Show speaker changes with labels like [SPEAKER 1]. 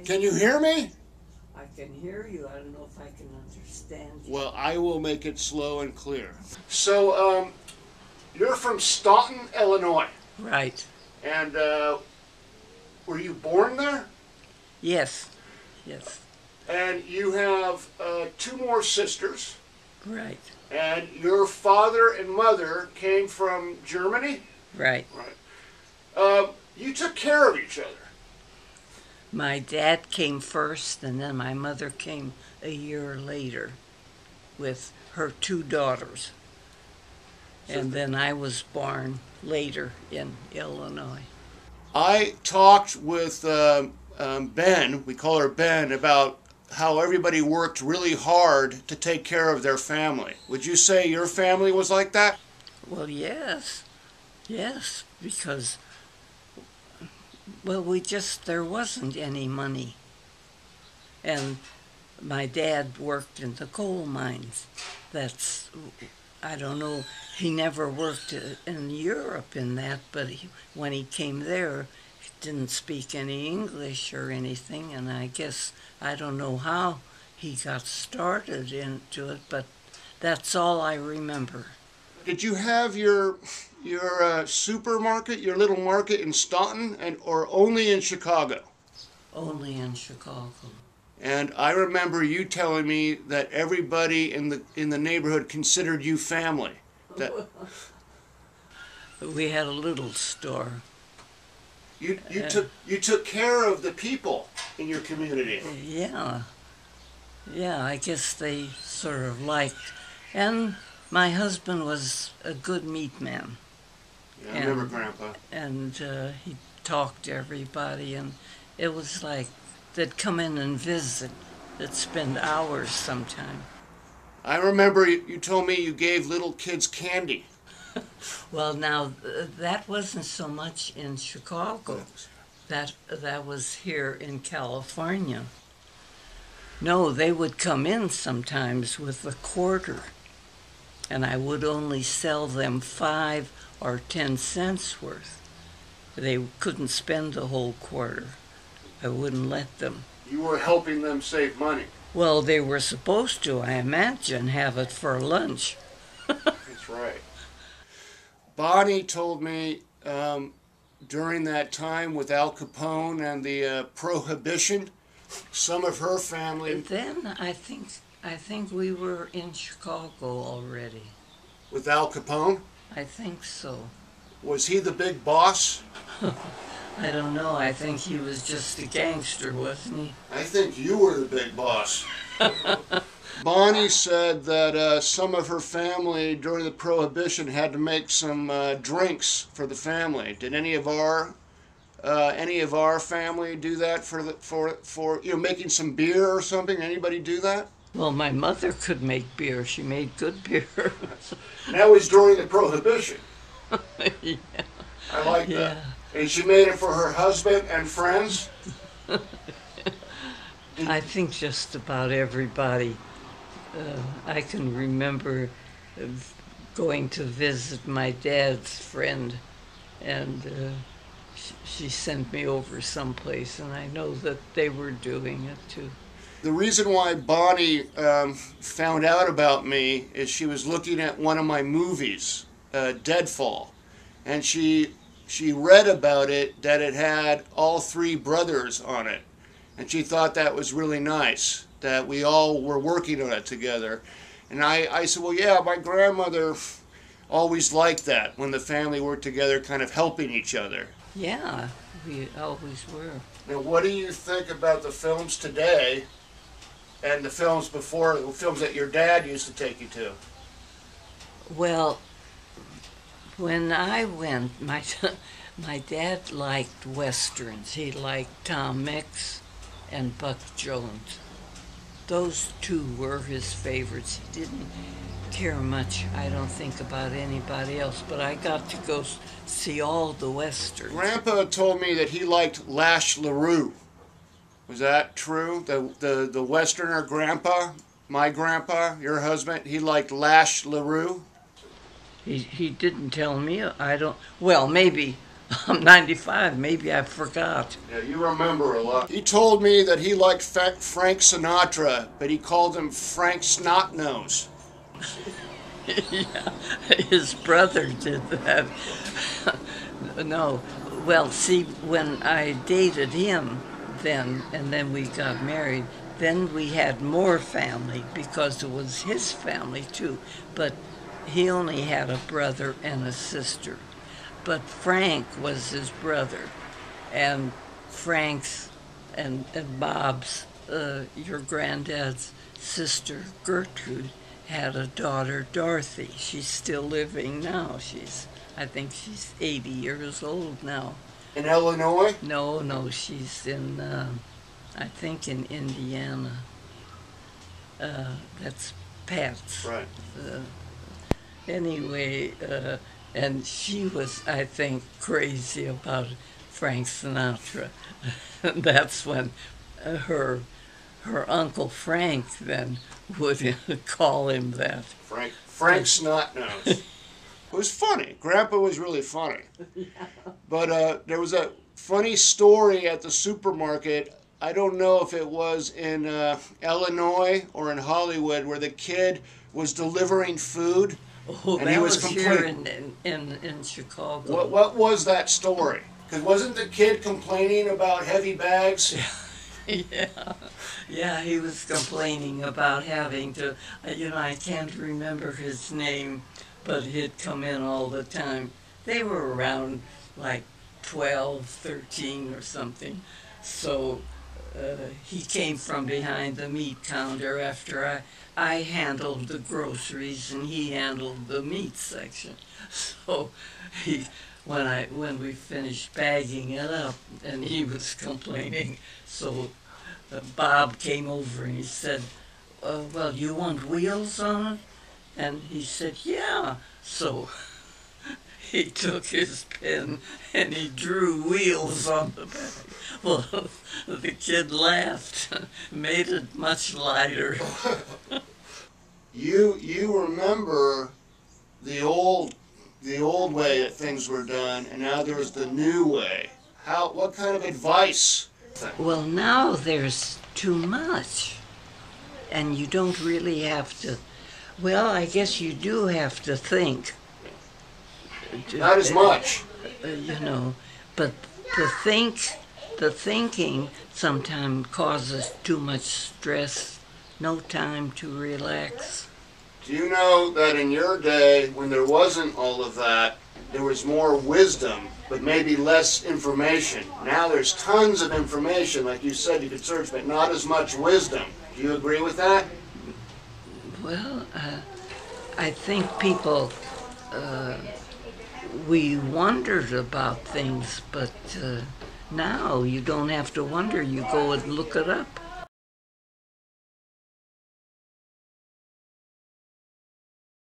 [SPEAKER 1] Can you hear me?
[SPEAKER 2] I can hear you. I don't know if I can understand you.
[SPEAKER 1] Well, I will make it slow and clear. So, you're from Staunton, Illinois.
[SPEAKER 2] Right.
[SPEAKER 1] And, were you born there?
[SPEAKER 2] Yes. Yes.
[SPEAKER 1] And you have 2 more sisters.
[SPEAKER 2] Right.
[SPEAKER 1] And your father and mother came from Germany?
[SPEAKER 2] Right.
[SPEAKER 1] Right. You took care of each other.
[SPEAKER 2] My dad came first, and then my mother came a year later with her 2 daughters. And then I was born later in Illinois.
[SPEAKER 1] I talked with Ben, we call her Ben, about how everybody worked really hard to take care of their family. Would you say your family was like that?
[SPEAKER 2] Well, yes. Yes, because, well, there wasn't any money. And my dad worked in the coal mines. I don't know, he never worked in Europe in that, but when he came there, he didn't speak any English or anything, and I don't know how he got started into it, but that's all I remember.
[SPEAKER 1] Did you have your supermarket, your little market in Staunton, or only in Chicago?
[SPEAKER 2] Only in Chicago.
[SPEAKER 1] And I remember you telling me that everybody in the neighborhood considered you family.
[SPEAKER 2] We had a little store.
[SPEAKER 1] You took care of the people in your community.
[SPEAKER 2] Yeah. Yeah, I guess they sort of liked. And my husband was a good meat man.
[SPEAKER 1] Yeah, I remember Grandpa.
[SPEAKER 2] And he talked to everybody, and it was like they'd come in and visit. They'd spend hours sometime.
[SPEAKER 1] I remember you told me you gave little kids candy.
[SPEAKER 2] Well, now, that wasn't so much in Chicago. That was here in California. No, they would come in sometimes with a quarter, and I would only sell them 5 or 10 cents worth. They couldn't spend the whole quarter. I wouldn't let them.
[SPEAKER 1] You were helping them save money.
[SPEAKER 2] Well, they were supposed to, I imagine, have it for lunch.
[SPEAKER 1] That's right. Bonnie told me during that time with Al Capone and the Prohibition, some of her family...
[SPEAKER 2] And then I think we were in Chicago already.
[SPEAKER 1] With Al Capone?
[SPEAKER 2] I think so.
[SPEAKER 1] Was he the big boss?
[SPEAKER 2] I don't know. I think he was just a gangster, wasn't he?
[SPEAKER 1] I think you were the big boss. Bonnie said that some of her family during the Prohibition had to make some drinks for the family. Did any of our family do that for making some beer or something? Anybody do that?
[SPEAKER 2] Well, my mother could make beer. She made good beer.
[SPEAKER 1] That was during the Prohibition.
[SPEAKER 2] Yeah.
[SPEAKER 1] I like that. And she made it for her husband and friends?
[SPEAKER 2] I think just about everybody. I can remember going to visit my dad's friend, and she sent me over someplace, and I know that they were doing it too.
[SPEAKER 1] The reason why Bonnie found out about me is she was looking at one of my movies, Deadfall, and she read about it, that it had all 3 brothers on it, and she thought that was really nice, that we all were working on it together. And I said, well, yeah, my grandmother always liked that, when the family worked together, kind of helping each other.
[SPEAKER 2] Yeah, we always were.
[SPEAKER 1] Now, what do you think about the films today and the films before, the films that your dad used to take you to?
[SPEAKER 2] Well, when I went, my dad liked Westerns. He liked Tom Mix and Buck Jones. Those 2 were his favorites. He didn't care much, I don't think, about anybody else, but I got to go see all the Westerns.
[SPEAKER 1] Grandpa told me that he liked Lash LaRue. Was that true? The Westerner grandpa, my grandpa, your husband, he liked Lash LaRue?
[SPEAKER 2] He didn't tell me. I don't. Well, maybe I'm 95. Maybe I forgot.
[SPEAKER 1] Yeah, you remember a lot. He told me that he liked Frank Sinatra, but he called him Frank Snotnose.
[SPEAKER 2] Yeah, his brother did that. No, well, see, when I dated him then, and then we got married, then we had more family because it was his family too. But he only had a brother and a sister. But Frank was his brother, and Frank's and Bob's, your granddad's sister Gertrude, had a daughter, Dorothy. She's still living now. I think she's 80 years old now.
[SPEAKER 1] In Illinois?
[SPEAKER 2] No, she's in, I think in Indiana. That's Pat's.
[SPEAKER 1] Right.
[SPEAKER 2] Anyway, and she was, I think, crazy about Frank Sinatra. That's when her Uncle Frank then would call him that.
[SPEAKER 1] Frank Snotnose. It was funny. Grandpa was really funny.
[SPEAKER 2] Yeah.
[SPEAKER 1] But there was a funny story at the supermarket. I don't know if it was in Illinois or in Hollywood, where the kid was delivering food.
[SPEAKER 2] Oh,
[SPEAKER 1] and
[SPEAKER 2] that
[SPEAKER 1] he was
[SPEAKER 2] here in Chicago.
[SPEAKER 1] What was that story? Because wasn't the kid complaining about heavy bags?
[SPEAKER 2] Yeah, he was complaining about having to, I can't remember his name, but he'd come in all the time. They were around like 12, 13 or something. So he came from behind the meat counter after I handled the groceries and he handled the meat section. So when we finished bagging it up and he was complaining, so Bob came over and he said, well, you want wheels on it? And he said, yeah. So he took his pen and he drew wheels on the bag. Well, the kid laughed, made it much lighter.
[SPEAKER 1] You remember the old way that things were done, and now there's the new way. What kind of advice?
[SPEAKER 2] Well, now there's too much, and you don't really have to. Well, I guess you do have to think.
[SPEAKER 1] Not as much.
[SPEAKER 2] But the thinking sometimes causes too much stress, no time to relax.
[SPEAKER 1] Do you know that in your day, when there wasn't all of that, there was more wisdom, but maybe less information? Now there's tons of information, like you said, you could search, but not as much wisdom. Do you agree with that?
[SPEAKER 2] Well, I think people, we wondered about things, but now you don't have to wonder. You go and look it up.